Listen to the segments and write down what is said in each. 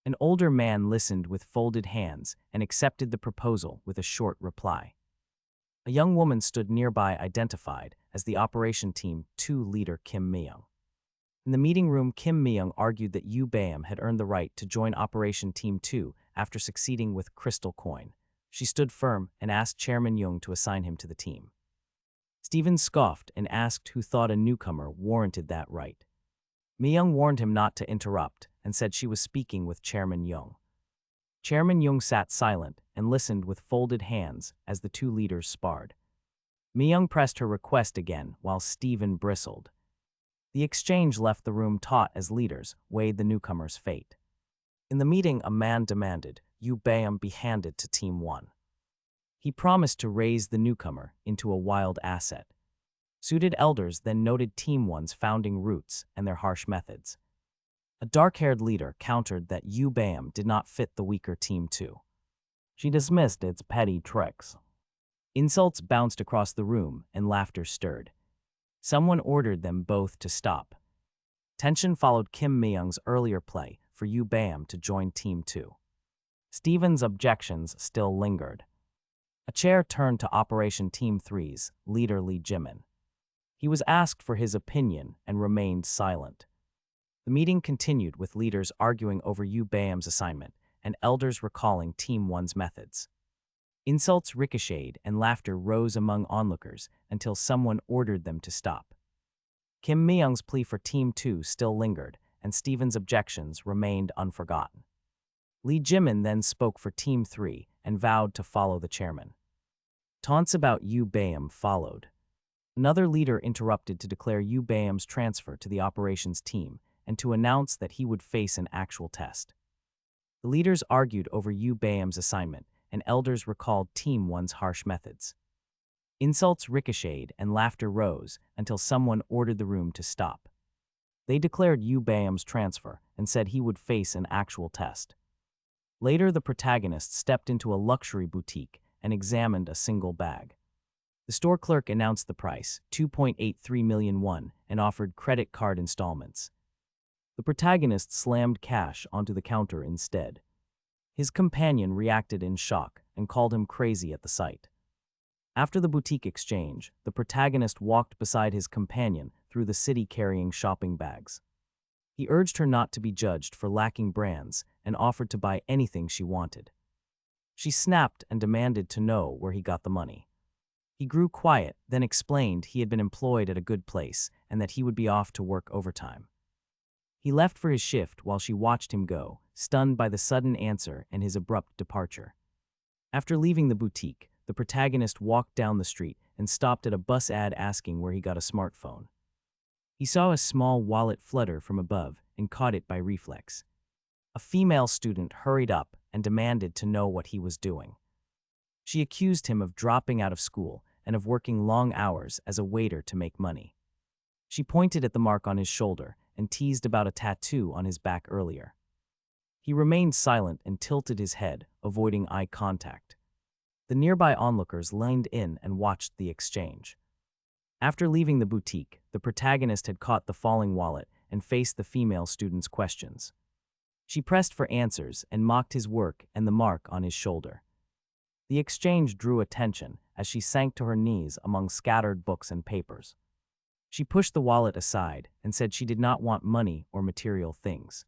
An older man listened with folded hands and accepted the proposal with a short reply. A young woman stood nearby, identified as the Operation Team 2 leader Kim Myung. In the meeting room, Kim Myung argued that Yu Baeum had earned the right to join Operation Team 2 after succeeding with Crystal Coin. She stood firm and asked Chairman Jung to assign him to the team. Stephen scoffed and asked who thought a newcomer warranted that right. Myung warned him not to interrupt and said she was speaking with Chairman Jung. Chairman Jung sat silent and listened with folded hands as the two leaders sparred. Myung pressed her request again while Stephen bristled. The exchange left the room taut as leaders weighed the newcomer's fate. In the meeting, a man demanded Yu Baeum be handed to Team 1. He promised to raise the newcomer into a wild asset. Suited elders then noted Team 1's founding roots and their harsh methods. A dark-haired leader countered that Yu Baeum did not fit the weaker Team 2. She dismissed its petty tricks. Insults bounced across the room and laughter stirred. Someone ordered them both to stop. Tension followed Kim Myung's earlier play for Yu Baeum to join Team 2. Stephen's objections still lingered. A chair turned to Operation Team 3's leader Lee Jimin. He was asked for his opinion and remained silent. The meeting continued with leaders arguing over Yu Baeum's assignment and elders recalling Team 1's methods. Insults ricocheted and laughter rose among onlookers until someone ordered them to stop. Kim Myung's plea for Team 2 still lingered, and Stephen's objections remained unforgotten. Lee Jimin then spoke for Team 3 and vowed to follow the chairman. Taunts about Yu Baeum followed. Another leader interrupted to declare Yu Baeum's transfer to the operations team and to announce that he would face an actual test. The leaders argued over Yu Baeum's assignment, and elders recalled Team 1's harsh methods. Insults ricocheted and laughter rose until someone ordered the room to stop. They declared Yu Baeum's transfer and said he would face an actual test. Later, the protagonist stepped into a luxury boutique and examined a single bag. The store clerk announced the price, 2.83 million won, and offered credit card installments. The protagonist slammed cash onto the counter instead. His companion reacted in shock and called him crazy at the sight. After the boutique exchange, the protagonist walked beside his companion through the city carrying shopping bags. He urged her not to be judged for lacking brands and offered to buy anything she wanted. She snapped and demanded to know where he got the money. He grew quiet, then explained he had been employed at a good place and that he would be off to work overtime. He left for his shift while she watched him go, stunned by the sudden answer and his abrupt departure. After leaving the boutique, the protagonist walked down the street and stopped at a bus ad asking where he got a smartphone. He saw a small wallet flutter from above and caught it by reflex. A female student hurried up and demanded to know what he was doing. She accused him of dropping out of school and of working long hours as a waiter to make money. She pointed at the mark on his shoulder and teased about a tattoo on his back earlier. He remained silent and tilted his head, avoiding eye contact. The nearby onlookers leaned in and watched the exchange. After leaving the boutique, the protagonist had caught the falling wallet and faced the female student's questions. She pressed for answers and mocked his work and the mark on his shoulder. The exchange drew attention as she sank to her knees among scattered books and papers. She pushed the wallet aside and said she did not want money or material things.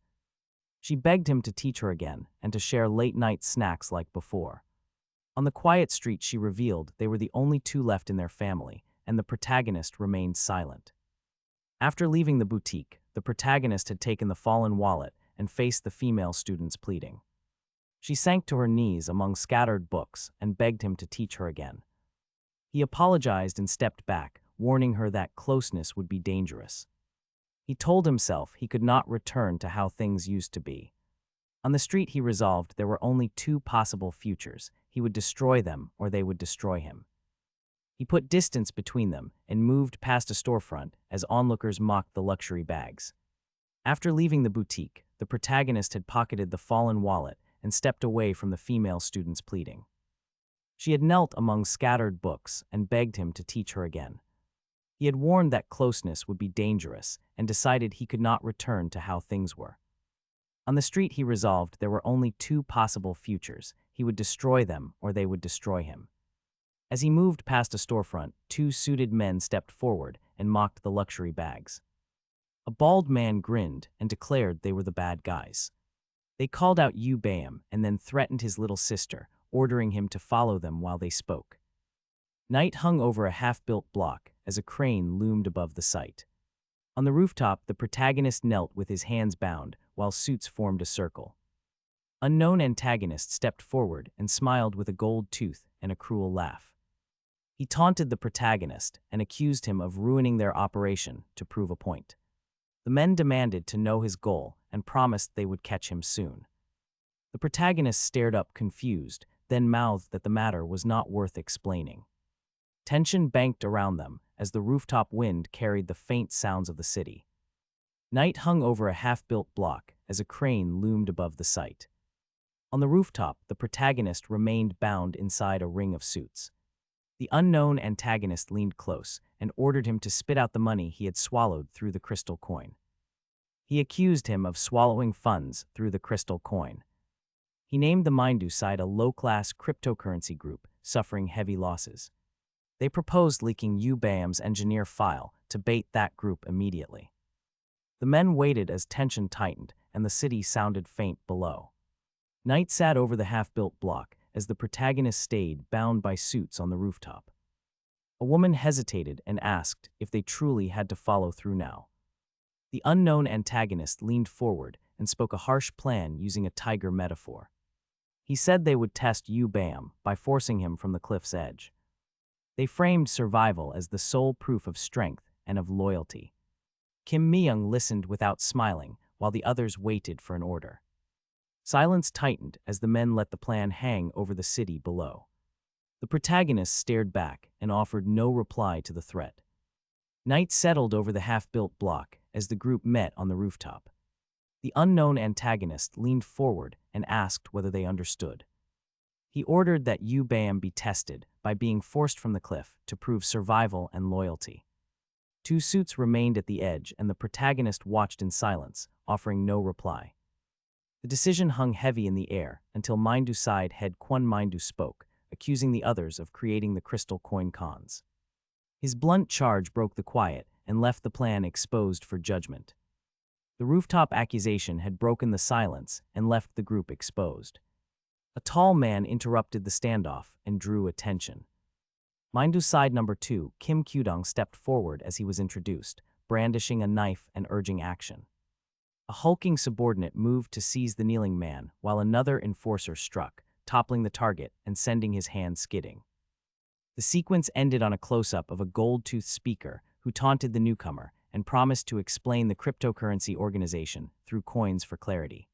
She begged him to teach her again and to share late-night snacks like before. On the quiet street, she revealed they were the only two left in their family, and the protagonist remained silent. After leaving the boutique, the protagonist had taken the fallen wallet and faced the female student's pleading. She sank to her knees among scattered books and begged him to teach her again. He apologized and stepped back, warning her that closeness would be dangerous. He told himself he could not return to how things used to be. On the street, he resolved there were only two possible futures. He would destroy them or they would destroy him. He put distance between them and moved past a storefront as onlookers mocked the luxury bags. After leaving the boutique, the protagonist had pocketed the fallen wallet and stepped away from the female student's pleading. She had knelt among scattered books and begged him to teach her again. He had warned that closeness would be dangerous and decided he could not return to how things were. On the street, he resolved there were only two possible futures. He would destroy them or they would destroy him. As he moved past a storefront, two suited men stepped forward and mocked the luxury bags. A bald man grinned and declared they were the bad guys. They called out Yu Bam and then threatened his little sister, ordering him to follow them while they spoke. Night hung over a half-built block as a crane loomed above the site. On the rooftop, the protagonist knelt with his hands bound while suits formed a circle. Unknown antagonist stepped forward and smiled with a gold tooth and a cruel laugh. He taunted the protagonist and accused him of ruining their operation to prove a point. The men demanded to know his goal and promised they would catch him soon. The protagonist stared up confused, then mouthed that the matter was not worth explaining. Tension banked around them as the rooftop wind carried the faint sounds of the city. Night hung over a half-built block as a crane loomed above the site. On the rooftop, the protagonist remained bound inside a ring of suits. The unknown antagonist leaned close and ordered him to spit out the money he had swallowed through the crystal coin. He accused him of swallowing funds through the crystal coin. He named the Manhwa side a low-class cryptocurrency group suffering heavy losses. They proposed leaking Yu Bam's engineer file to bait that group immediately. The men waited as tension tightened and the city sounded faint below. Night sat over the half-built block as the protagonist stayed bound by suits on the rooftop. A woman hesitated and asked if they truly had to follow through now. The unknown antagonist leaned forward and spoke a harsh plan using a tiger metaphor. He said they would test Yu Bam by forcing him from the cliff's edge. They framed survival as the sole proof of strength and of loyalty. Kim Mi-young listened without smiling while the others waited for an order. Silence tightened as the men let the plan hang over the city below. The protagonist stared back and offered no reply to the threat. Night settled over the half-built block as the group met on the rooftop. The unknown antagonist leaned forward and asked whether they understood. He ordered that Yu Bam be tested by being forced from the cliff to prove survival and loyalty. Two suits remained at the edge and the protagonist watched in silence, offering no reply. The decision hung heavy in the air until Manhwa side head Kwon Manhwa spoke, accusing the others of creating the crystal coin cons. His blunt charge broke the quiet and left the plan exposed for judgment. The rooftop accusation had broken the silence and left the group exposed. A tall man interrupted the standoff and drew attention. Manhwa side number 2, Kim Kyudong, stepped forward as he was introduced, brandishing a knife and urging action. A hulking subordinate moved to seize the kneeling man, while another enforcer struck, toppling the target and sending his hand skidding. The sequence ended on a close-up of a gold-toothed speaker who taunted the newcomer and promised to explain the cryptocurrency organization through coins for clarity.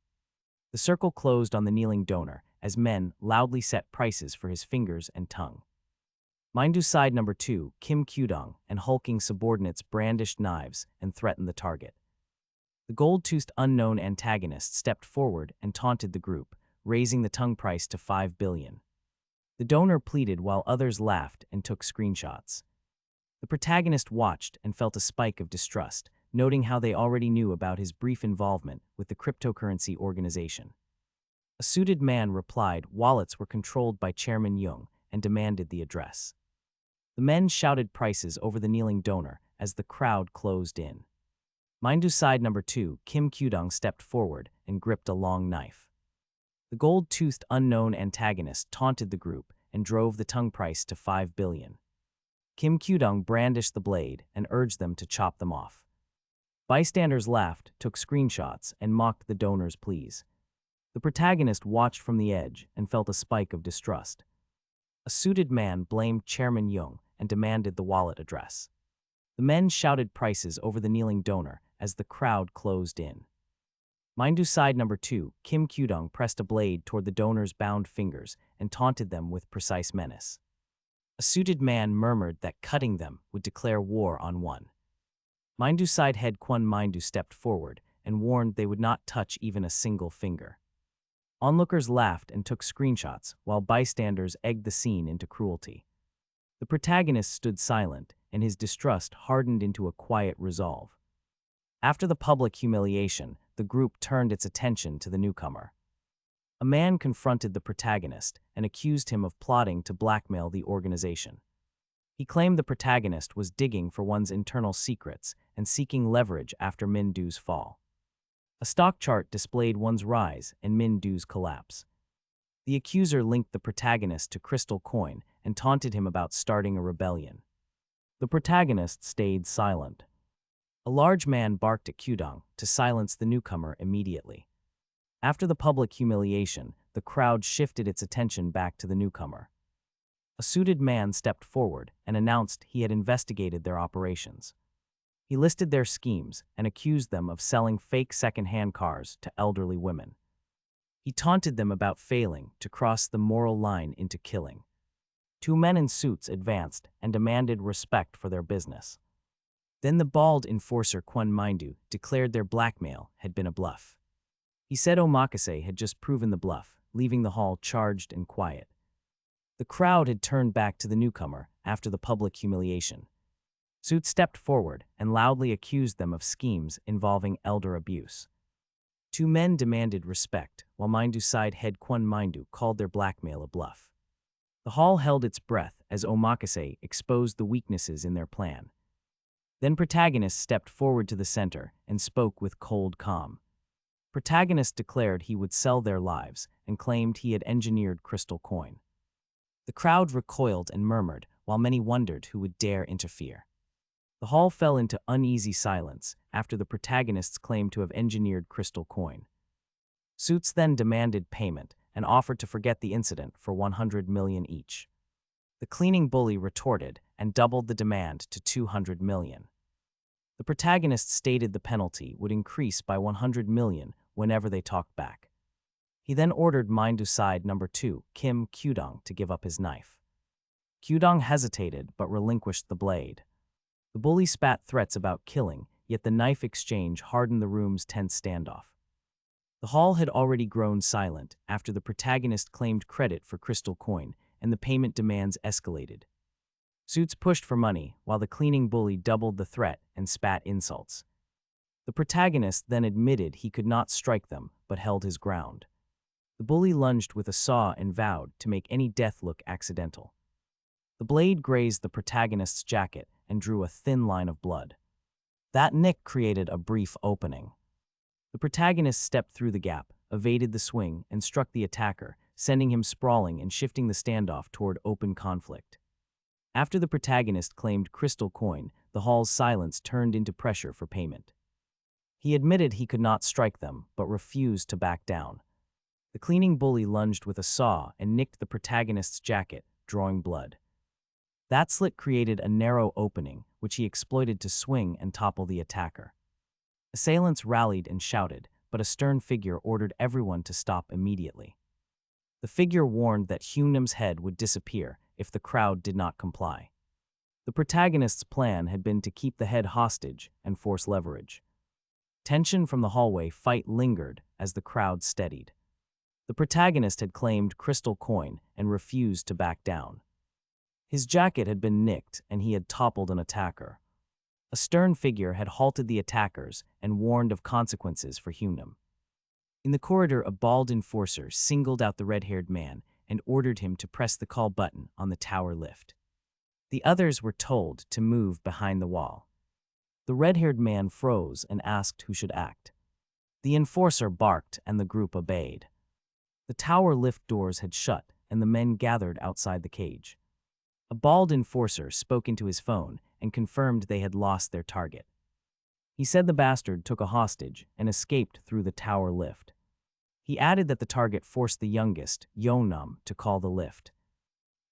The circle closed on the kneeling donor as men loudly set prices for his fingers and tongue. Manhwa side number 2, Kim Kyudong, and hulking subordinates brandished knives and threatened the target. The gold-toothed unknown antagonist stepped forward and taunted the group, raising the tongue price to 5 billion. The donor pleaded while others laughed and took screenshots. The protagonist watched and felt a spike of distrust, noting how they already knew about his brief involvement with the cryptocurrency organization. A suited man replied wallets were controlled by Chairman Jung and demanded the address. The men shouted prices over the kneeling donor as the crowd closed in. Manhwa side number 2, Kim Kyudong, stepped forward and gripped a long knife. The gold-toothed unknown antagonist taunted the group and drove the tongue price to 5 billion. Kim Kyudong brandished the blade and urged them to chop them off. Bystanders laughed, took screenshots, and mocked the donor's pleas. The protagonist watched from the edge and felt a spike of distrust. A suited man blamed Chairman Jung and demanded the wallet address. The men shouted prices over the kneeling donor as the crowd closed in. Manhwa side number 2, Kim Kyudong, pressed a blade toward the donor's bound fingers and taunted them with precise menace. A suited man murmured that cutting them would declare war on one. Manhwa side head Kwon Manhwa stepped forward and warned they would not touch even a single finger. Onlookers laughed and took screenshots while bystanders egged the scene into cruelty. The protagonist stood silent and his distrust hardened into a quiet resolve. After the public humiliation, the group turned its attention to the newcomer. A man confronted the protagonist and accused him of plotting to blackmail the organization. He claimed the protagonist was digging for one's internal secrets and seeking leverage after Min Du's fall. A stock chart displayed one's rise and Min Du's collapse. The accuser linked the protagonist to Crystal Coin and taunted him about starting a rebellion. The protagonist stayed silent. A large man barked at Qdong to silence the newcomer immediately. After the public humiliation, the crowd shifted its attention back to the newcomer. A suited man stepped forward and announced he had investigated their operations. He listed their schemes and accused them of selling fake second-hand cars to elderly women. He taunted them about failing to cross the moral line into killing. Two men in suits advanced and demanded respect for their business. Then the bald enforcer Kwon Mindu declared their blackmail had been a bluff. He said Omakase had just proven the bluff, leaving the hall charged and quiet. The crowd had turned back to the newcomer after the public humiliation. Suit stepped forward and loudly accused them of schemes involving elder abuse. Two men demanded respect, while Mindu's side head Kwon Mindu called their blackmail a bluff. The hall held its breath as Omakase exposed the weaknesses in their plan. Then protagonist stepped forward to the center and spoke with cold calm. Protagonist declared he would sell their lives and claimed he had engineered Crystal Coin. The crowd recoiled and murmured, while many wondered who would dare interfere. The hall fell into uneasy silence after the protagonists claimed to have engineered Crystal Coin. Suits then demanded payment and offered to forget the incident for 100 million each. The cleaning bully retorted and doubled the demand to 200 million. The protagonists stated the penalty would increase by 100 million whenever they talked back. He then ordered Mindu's side number 2, Kim Qdong, to give up his knife. Qdong hesitated but relinquished the blade. The bully spat threats about killing, yet the knife exchange hardened the room's tense standoff. The hall had already grown silent after the protagonist claimed credit for Crystal Coin and the payment demands escalated. Suits pushed for money while the cleaning bully doubled the threat and spat insults. The protagonist then admitted he could not strike them but held his ground. The bully lunged with a saw and vowed to make any death look accidental. The blade grazed the protagonist's jacket and drew a thin line of blood. That nick created a brief opening. The protagonist stepped through the gap, evaded the swing, and struck the attacker, sending him sprawling and shifting the standoff toward open conflict. After the protagonist claimed Crystal Coin, the hall's silence turned into pressure for payment. He admitted he could not strike them, but refused to back down. The cleaning bully lunged with a saw and nicked the protagonist's jacket, drawing blood. That slit created a narrow opening, which he exploited to swing and topple the attacker. Assailants rallied and shouted, but a stern figure ordered everyone to stop immediately. The figure warned that Hyunam's head would disappear if the crowd did not comply. The protagonist's plan had been to keep the head hostage and force leverage. Tension from the hallway fight lingered as the crowd steadied. The protagonist had claimed Crystal Coin and refused to back down. His jacket had been nicked and he had toppled an attacker. A stern figure had halted the attackers and warned of consequences for Hyunam. In the corridor, a bald enforcer singled out the red-haired man and ordered him to press the call button on the tower lift. The others were told to move behind the wall. The red-haired man froze and asked who should act. The enforcer barked and the group obeyed. The tower lift doors had shut and the men gathered outside the cage. A bald enforcer spoke into his phone and confirmed they had lost their target. He said the bastard took a hostage and escaped through the tower lift. He added that the target forced the youngest, Yeonnam, to call the lift.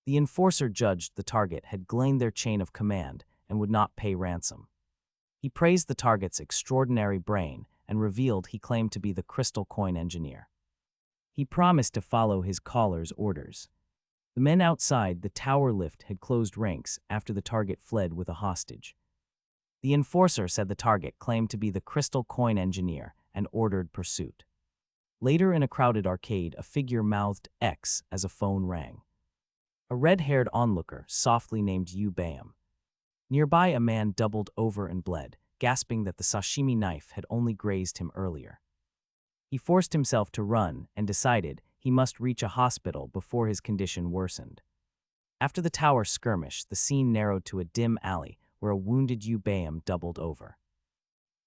The enforcer judged the target had gleaned their chain of command and would not pay ransom. He praised the target's extraordinary brain and revealed he claimed to be the Crystal Coin engineer. He promised to follow his caller's orders. The men outside the tower lift had closed ranks after the target fled with a hostage. The enforcer said the target claimed to be the Crystal Coin engineer and ordered pursuit. Later in a crowded arcade, a figure mouthed X as a phone rang. A red-haired onlooker softly named Yu Bayam. Nearby, a man doubled over and bled, gasping that the sashimi knife had only grazed him earlier. He forced himself to run and decided he must reach a hospital before his condition worsened. After the tower skirmish, the scene narrowed to a dim alley where a wounded Yu Baim doubled over.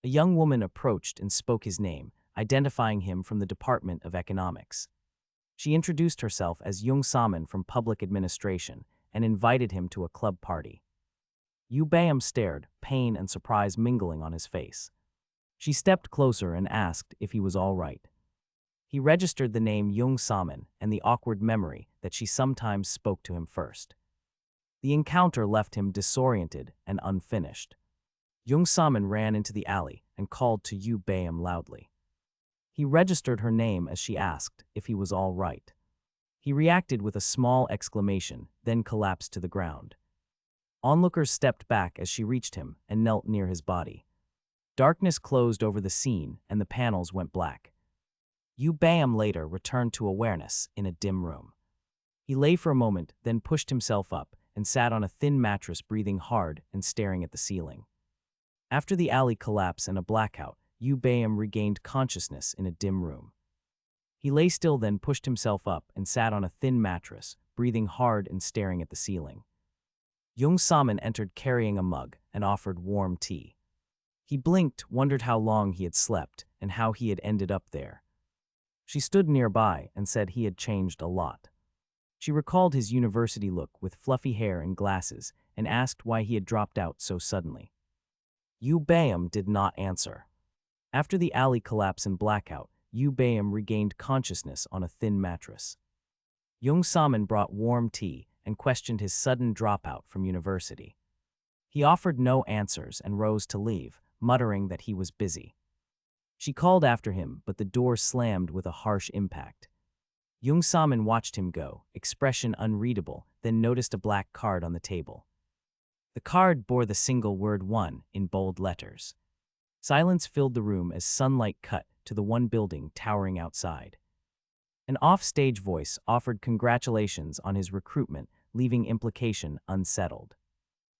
A young woman approached and spoke his name, identifying him from the Department of Economics. She introduced herself as Jung Saman from Public Administration and invited him to a club party. Yu Baim stared, pain and surprise mingling on his face. She stepped closer and asked if he was all right. He registered the name Jung Saman and the awkward memory that she sometimes spoke to him first. The encounter left him disoriented and unfinished. Jung Saman ran into the alley and called to Yu Baim loudly. He registered her name as she asked if he was all right. He reacted with a small exclamation, then collapsed to the ground. Onlookers stepped back as she reached him and knelt near his body. Darkness closed over the scene and the panels went black. Yu Baim later returned to awareness in a dim room. He lay for a moment, then pushed himself up and sat on a thin mattress, breathing hard and staring at the ceiling. After the alley collapse and a blackout, Yu Baim regained consciousness in a dim room. He lay still, then pushed himself up and sat on a thin mattress, breathing hard and staring at the ceiling. Jung Saman entered carrying a mug and offered warm tea. He blinked, wondered how long he had slept and how he had ended up there. She stood nearby and said he had changed a lot. She recalled his university look with fluffy hair and glasses and asked why he had dropped out so suddenly. Yu Baim did not answer. After the alley collapse and blackout, Yu Baim regained consciousness on a thin mattress. Jung Saman brought warm tea and questioned his sudden dropout from university. He offered no answers and rose to leave, muttering that he was busy. She called after him, but the door slammed with a harsh impact. Jung Saman watched him go, expression unreadable, then noticed a black card on the table. The card bore the single word "1" in bold letters. Silence filled the room as sunlight cut to the one building towering outside. An off-stage voice offered congratulations on his recruitment, leaving implication unsettled.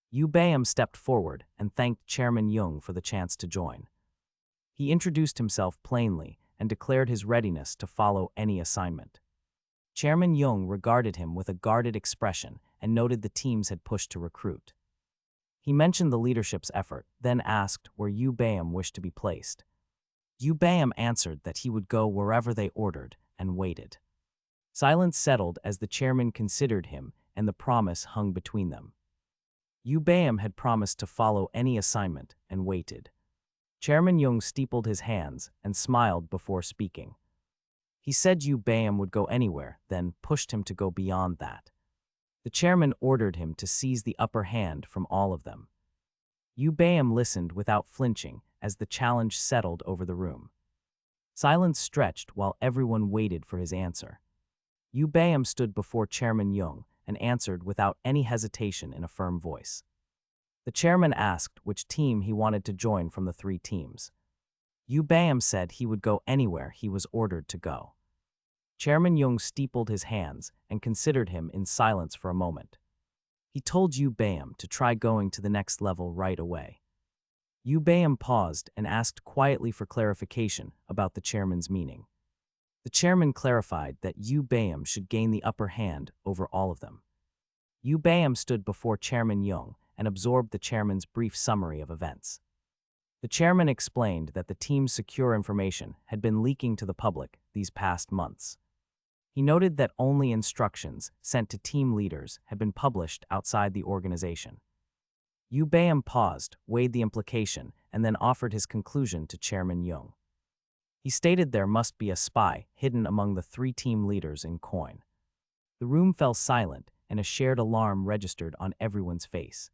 Yu Baim stepped forward and thanked Chairman Jung for the chance to join. He introduced himself plainly and declared his readiness to follow any assignment. Chairman Jung regarded him with a guarded expression and noted the teams had pushed to recruit. He mentioned the leadership's effort, then asked where Yu Baim wished to be placed. Yu Baim answered that he would go wherever they ordered and waited. Silence settled as the chairman considered him and the promise hung between them. Yu Baim had promised to follow any assignment and waited. Chairman Jung steepled his hands and smiled before speaking. He said Yu Baim would go anywhere, then pushed him to go beyond that. The chairman ordered him to seize the upper hand from all of them. Yu Baim listened without flinching as the challenge settled over the room. Silence stretched while everyone waited for his answer. Yu Baim stood before Chairman Jung and answered without any hesitation in a firm voice. The chairman asked which team he wanted to join from the three teams. Yu Baim said he would go anywhere he was ordered to go. Chairman Jung steepled his hands and considered him in silence for a moment. He told Yu Baim to try going to the next level right away. Yu Baim paused and asked quietly for clarification about the chairman's meaning. The chairman clarified that Yu Baim should gain the upper hand over all of them. Yu Baim stood before Chairman Jung and absorbed the chairman's brief summary of events. The chairman explained that the team's secure information had been leaking to the public these past months. He noted that only instructions sent to team leaders had been published outside the organization. Yu Baim paused, weighed the implication, and then offered his conclusion to Chairman Jung. He stated there must be a spy hidden among the three team leaders in coin. The room fell silent, and a shared alarm registered on everyone's face.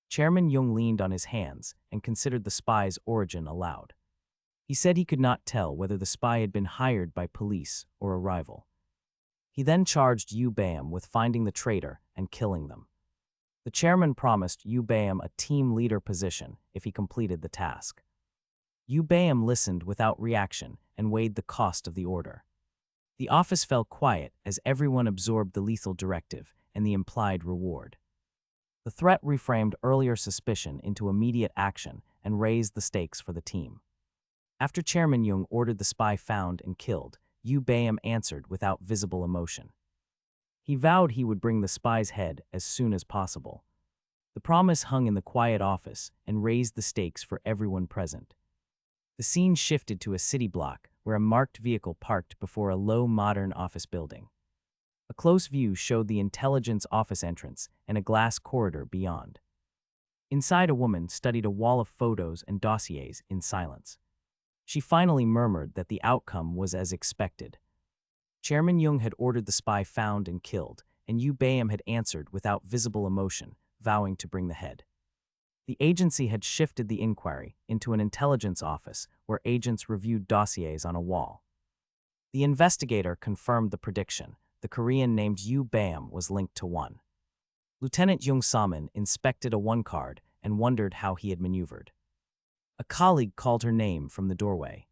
Chairman Jung leaned on his hands and considered the spy's origin aloud. He said he could not tell whether the spy had been hired by police or a rival. He then charged Yu Baim with finding the traitor and killing them. The chairman promised Yu Baim a team leader position if he completed the task. Yu Baim listened without reaction and weighed the cost of the order. The office fell quiet as everyone absorbed the lethal directive and the implied reward. The threat reframed earlier suspicion into immediate action and raised the stakes for the team. After Chairman Jung ordered the spy found and killed, Yu Bayam answered without visible emotion. He vowed he would bring the spy's head as soon as possible. The promise hung in the quiet office and raised the stakes for everyone present. The scene shifted to a city block where a marked vehicle parked before a low modern office building. A close view showed the intelligence office entrance and a glass corridor beyond. Inside, a woman studied a wall of photos and dossiers in silence. She finally murmured that the outcome was as expected. Chairman Jung had ordered the spy found and killed, and Yu Bayam had answered without visible emotion, vowing to bring the head. The agency had shifted the inquiry into an intelligence office where agents reviewed dossiers on a wall. The investigator confirmed the prediction. The Korean named Yu Bayam was linked to one. Lieutenant Jung Saman inspected a one card and wondered how he had maneuvered. A colleague called her name from the doorway.